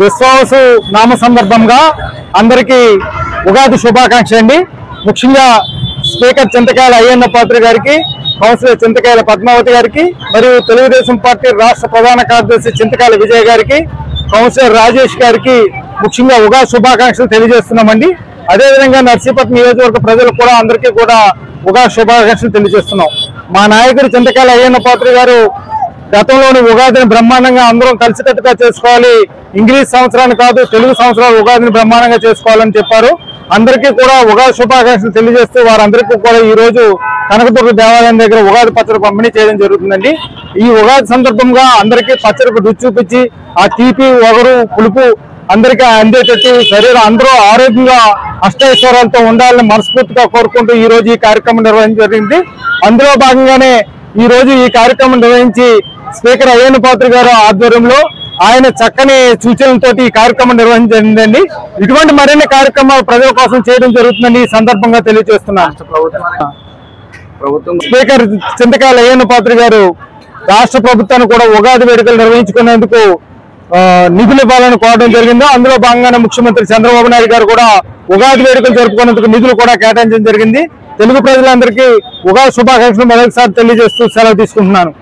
విశ్వావసు నామ సందర్భంగా అందరికీ ఉగాది శుభాకాంక్షలు అండి. ముఖ్యంగా స్పీకర్ చింతకాయల అయ్యన్న పాత్ర గారికి, కౌన్సిలర్ చింతకాయల పద్మావతి గారికి, మరియు తెలుగుదేశం పార్టీ రాష్ట్ర ప్రధాన కార్యదర్శి చింతకాయల విజయ్ గారికి, కౌన్సిలర్ రాజేష్ గారికి ముఖ్యంగా ఉగాది శుభాకాంక్షలు తెలియజేస్తున్నామండి. అదేవిధంగా నర్సీపట్నం నియోజకవర్గ ప్రజలకు కూడా అందరికీ కూడా ఉగాది శుభాకాంక్షలు తెలియజేస్తున్నాం. మా నాయకుడు చింతకాయల అయ్యన్న పాత్ర గారు గతంలోని ఉగాదిని బ్రహ్మాండంగా అందరం కలిసికట్టుగా చేసుకోవాలి, ఇంగ్లీష్ సంవత్సరాన్ని కాదు తెలుగు సంవత్సరాలు ఉగాదిని బ్రహ్మాండంగా చేసుకోవాలని చెప్పారు. అందరికీ కూడా ఉగాది శుభాకాంక్షలు తెలియజేస్తూ వారందరికీ కూడా ఈ రోజు కనకదుర్గ దేవాలయం దగ్గర ఉగాది పచ్చడి పంపిణీ చేయడం జరుగుతుందండి. ఈ ఉగాది సందర్భంగా అందరికీ పచ్చడికి రుచి చూపించి ఆ తీపి వగరు పులుపు అందరికీ అందేటట్టు శరీరం అందరూ ఆరోగ్యంగా అష్టైశ్వర్యాలతో ఉండాలని మనస్ఫూర్తిగా కోరుకుంటూ ఈ రోజు ఈ కార్యక్రమం నిర్వహించడం జరిగింది. అందులో భాగంగానే ఈ రోజు ఈ కార్యక్రమం నిర్వహించి స్పీకర్ అయ్యన్న పాత్ర గారు ఆధ్వర్యంలో ఆయన చక్కని సూచనలతో ఈ కార్యక్రమం నిర్వహించండి. ఇటువంటి మరిన్ని కార్యక్రమాలు ప్రజల కోసం చేయడం జరుగుతుందని ఈ సందర్భంగా తెలియజేస్తున్నాను. స్పీకర్ చింతకాయల అయ్యన్న పాత్ర గారు రాష్ట్ర ప్రభుత్వాన్ని కూడా ఉగాది వేడుకలు నిర్వహించుకునేందుకు నిధులు ఇవ్వాలని కోరడం జరిగింది. అందులో భాగంగానే ముఖ్యమంత్రి చంద్రబాబు నాయుడు గారు కూడా ఉగాది వేడుకలు జరుపుకునేందుకు నిధులు కూడా కేటాయించడం జరిగింది. తెలుగు ప్రజలందరికీ ఉగాది శుభాకాంక్షలు మరొకసారి తెలియజేస్తూ సెలవు తీసుకుంటున్నాను.